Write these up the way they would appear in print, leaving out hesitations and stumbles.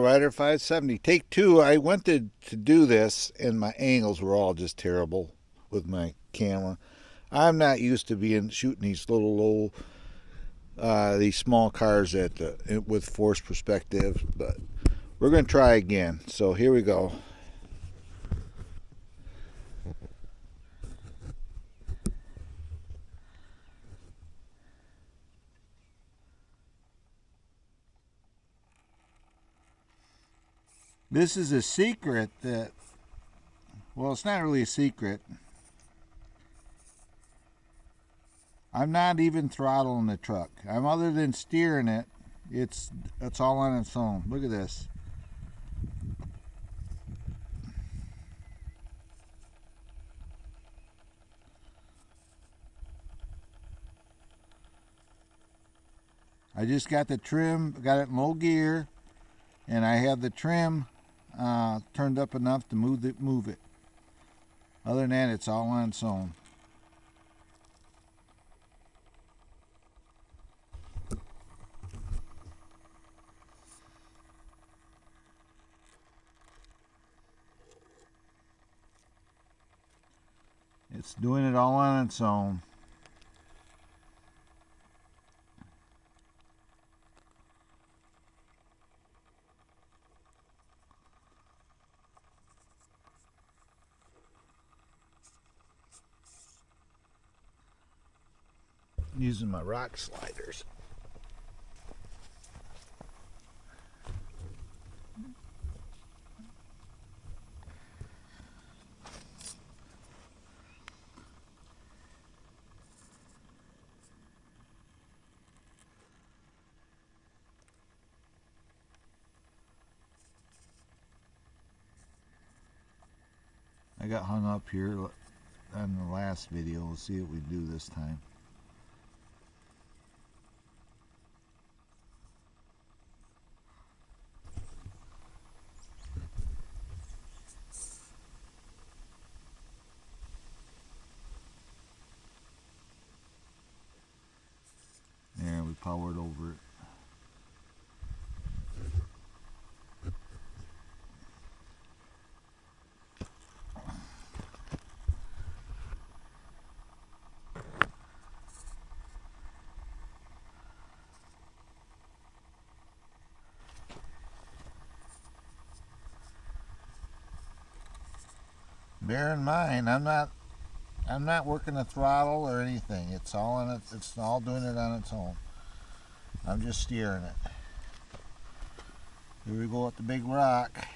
Rider 570. Take two. I went to do this, and my angles were all just terrible with my camera. I'm not used to shooting these little low, these small cars with forced perspective, but we're going to try again. So here we go. This is a secret that, well, it's not really a secret. I'm not even throttling the truck. Other than steering it, it's all on its own. Look at this. I just got the trim, got it in low gear, and I have the trim turned up enough to move it. Other than that, it's all on its own. It's doing it all on its own. Using my rock sliders. I got hung up here on the last video. We'll see what we do this time. There, we powered over it. Bear in mind, I'm not working the throttle or anything. It's all doing it on its own. I'm just steering it. Here we go at the big rock.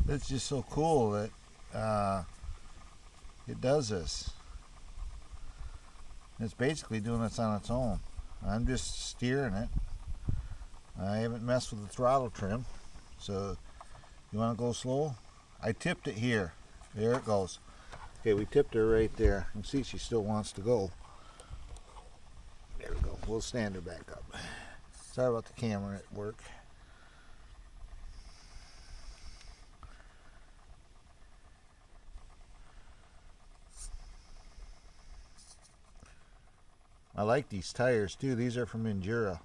It's just so cool that it does this. It's basically doing this on its own. I'm just steering it. I haven't messed with the throttle trim. So you want to go slow? I tipped it here. There it goes. Okay, we tipped her right there. You can see she still wants to go. There we go. We'll stand her back up. Sorry about the camera at work. I like these tires too. These are from Endura.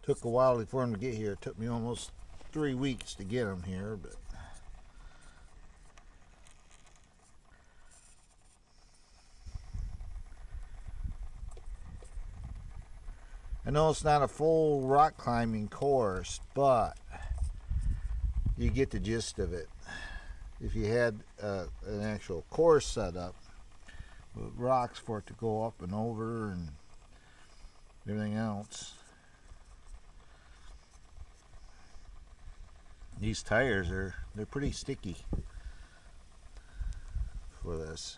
Took a while for them to get here. It took me almost 3 weeks to get them here, but I know it's not a full rock climbing course, but you get the gist of it. If you had an actual course set up with rocks for it to go up and over and everything else. These tires they're pretty sticky for this.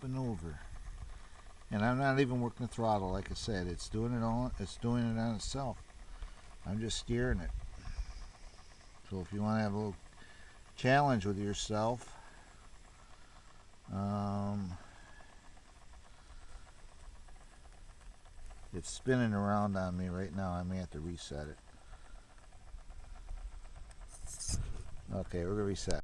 and over. And I'm not even working the throttle, like I said. It's doing it on itself. I'm just steering it. So if you want to have a little challenge with yourself, it's spinning around on me right now. I may have to reset it. Okay, we're going to reset.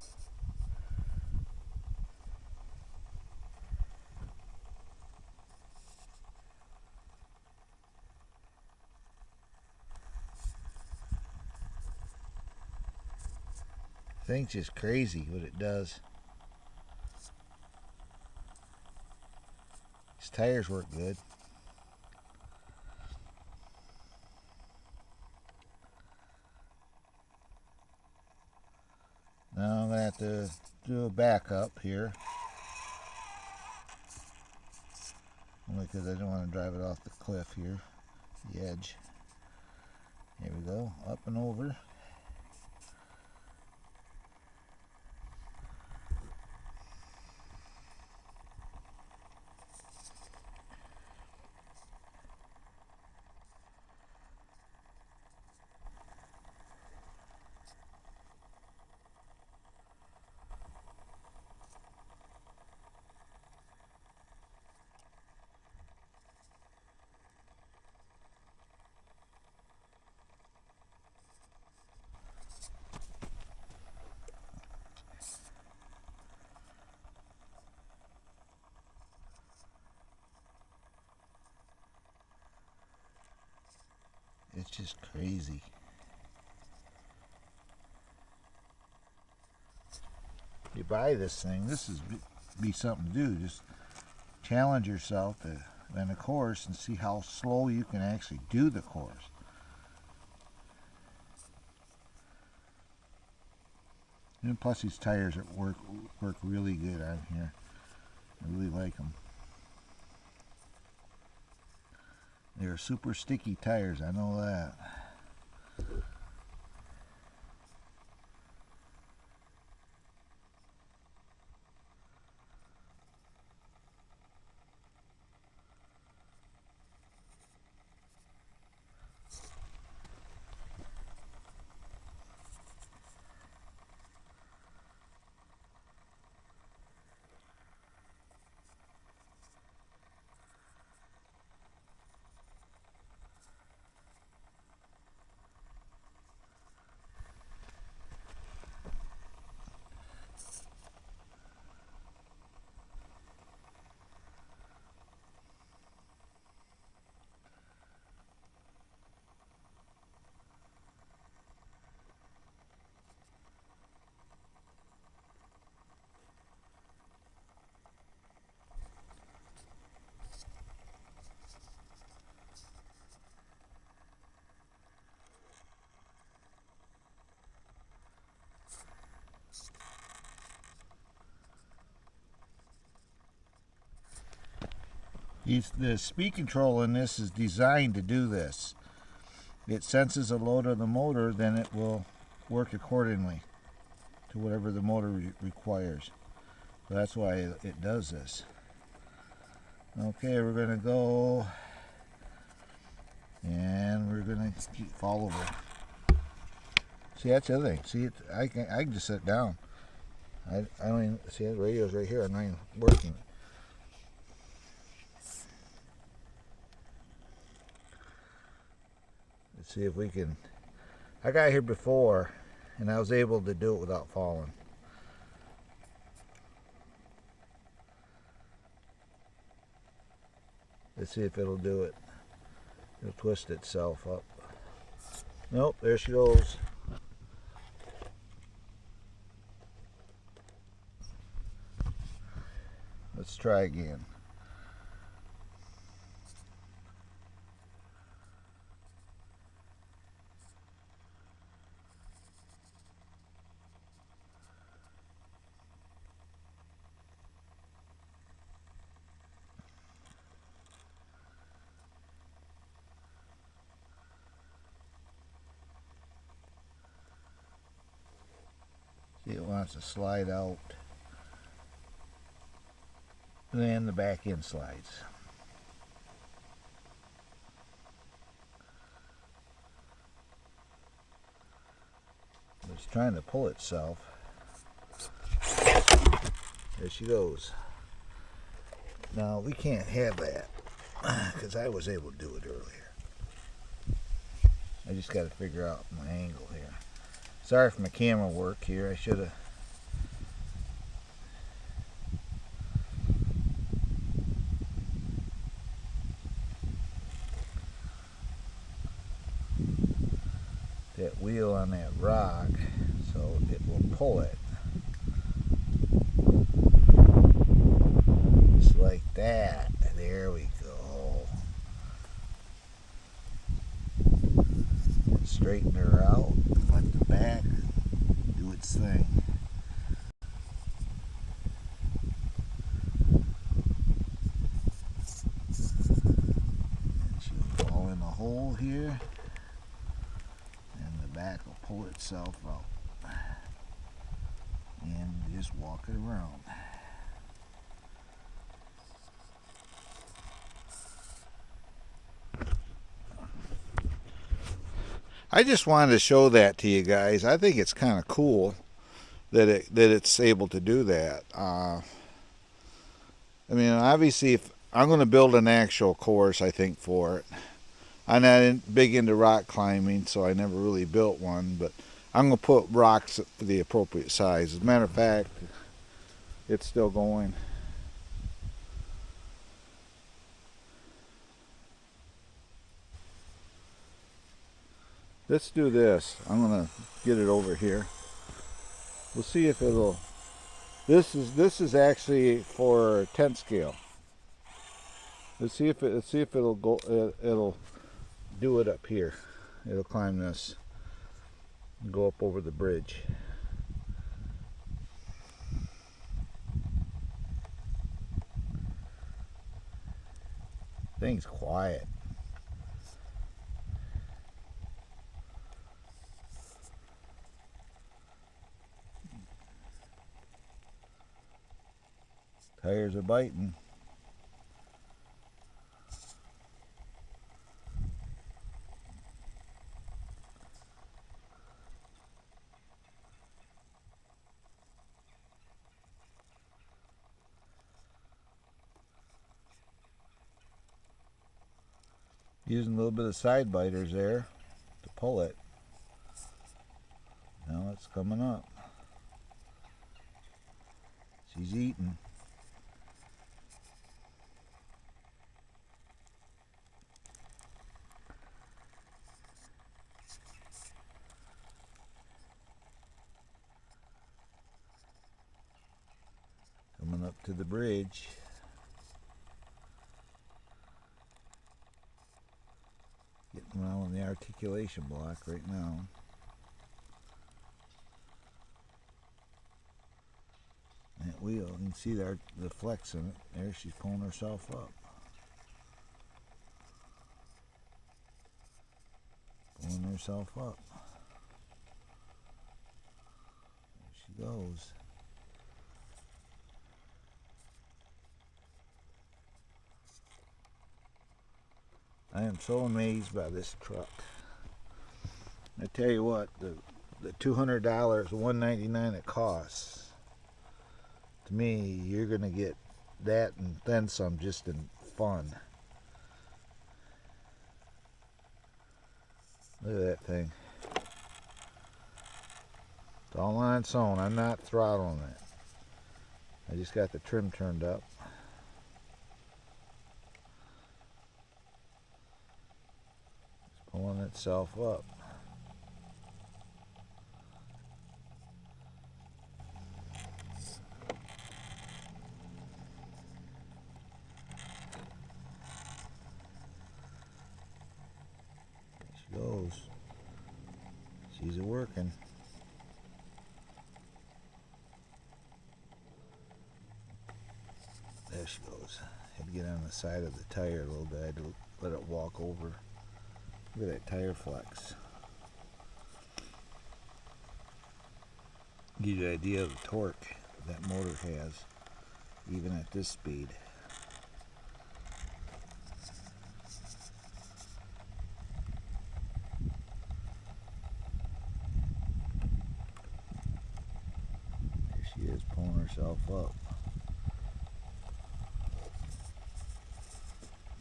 Thing's just crazy what it does. These tires work good. Now I'm going to have to do a backup here. Only because I don't want to drive it off the cliff here. The edge. Here we go. Up and over. It's just crazy. You buy this thing, this is be something to do. Just challenge yourself to run a course and see how slow you can actually do the course. And plus these tires work really good on here. I really like them. They're super sticky tires, I know that. The speed control in this is designed to do this. It senses a load of the motor, then it will work accordingly to whatever the motor requires. So that's why it does this. Okay, we're going to go and we're going to fall over. See, that's the other thing. See, I can just sit down. I don't even see the radio's right here. I'm not even working. Let's see if we can. I got here before and I was able to do it without falling. Let's see if it'll do it. It'll twist itself up. Nope, there she goes. Let's try again. See, it wants to slide out. then the back end slides. It's trying to pull itself. There she goes. Now we can't have that because I was able to do it earlier. I just got to figure out my angle here. Sorry for my camera work here. I should have. That wheel on that rock so it will pull it. Just like that. There we go. Straighten her out. Let the back do its thing. And she'll fall in the hole here. And the back will pull itself out. And just walk it around. I just wanted to show that to you guys. I think it's kind of cool that it's able to do that. I mean, obviously, if I'm going to build an actual course, I think, for it. I'm not big into rock climbing, so I never really built one, but I'm going to put rocks for the appropriate size. As a matter of fact, it's still going. Let's do this. I'm going to get it over here. We'll see if it'll. This is actually for 10 scale. Let's see if it'll go. It'll do it up here. It'll climb this and go up over the bridge. Thing's quiet. Tires are biting. Using a little bit of side biters there to pull it. Now it's coming up. She's eating. Coming up to the bridge. Getting around on the articulation block right now. That wheel, you can see the flex in it. There, she's pulling herself up. Pulling herself up. There she goes. I am so amazed by this truck. I tell you what, the $200, $199 it costs. To me, you're gonna get that and then some just in fun. Look at that thing. It's all on its own. I'm not throttling it. I just got the trim turned up. It's pulling itself up. Goes. She's a working. There she goes. Had to get on the side of the tire a little bit. I had to let it walk over. Look at that tire flex. Give you an idea of the torque that motor has, even at this speed. She is pulling herself up.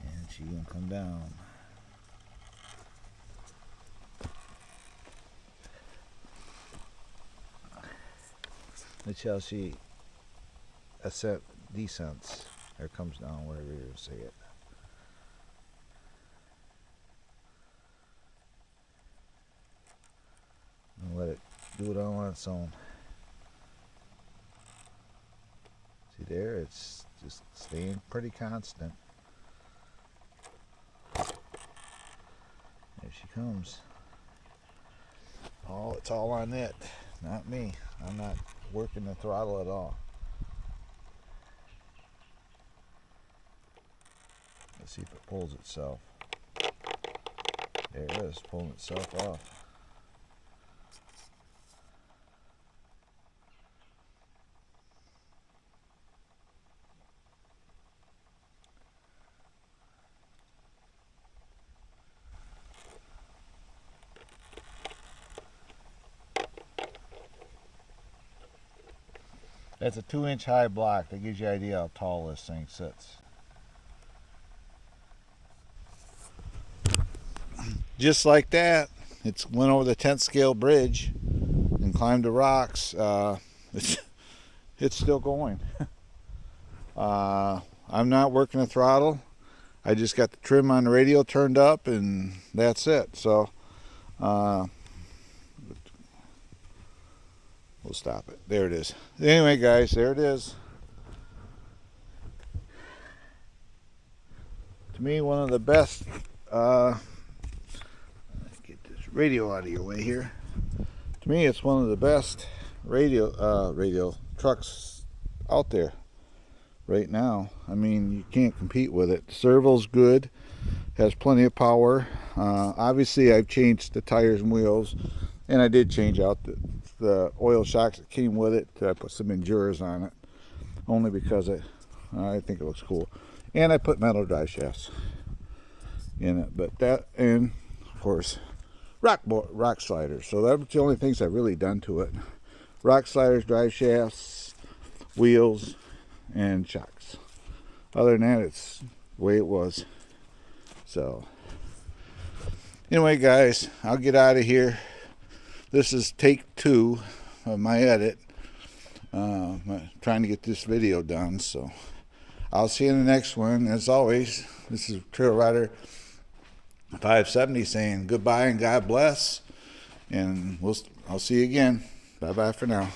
And she's going to come down. Let's see how she descents or comes down, whatever you say it. And let it do it all on its own. See there, it's just staying pretty constant. There she comes. Oh, it's all on it, not me. I'm not working the throttle at all. Let's see if it pulls itself. There it is, pulling itself off. That's a 2-inch high block. That gives you an idea how tall this thing sits. Just like that, it went over the 10th scale bridge and climbed the rocks. It's still going. I'm not working the throttle. I just got the trim on the radio turned up and that's it. So we'll stop it. There it is. Anyway, guys, there it is. To me, one of the best. Get this radio out of your way here. To me, it's one of the best radio trucks out there right now. I mean, you can't compete with it. Servo's good. Has plenty of power. Obviously, I've changed the tires and wheels, and I did change out the oil shocks that came with it. I put some Enduras on it, only because I think it looks cool. And I put metal drive shafts in it. But that, and of course, rock sliders. So that's the only things I've really done to it. Rock sliders, drive shafts, wheels, and shocks. Other than that, it's the way it was. So anyway, guys, I'll get out of here. This is take 2 of my edit. I'm trying to get this video done, so I'll see you in the next one. As always, this is Trail Rider 570 saying goodbye and God bless, and I'll see you again. Bye bye for now.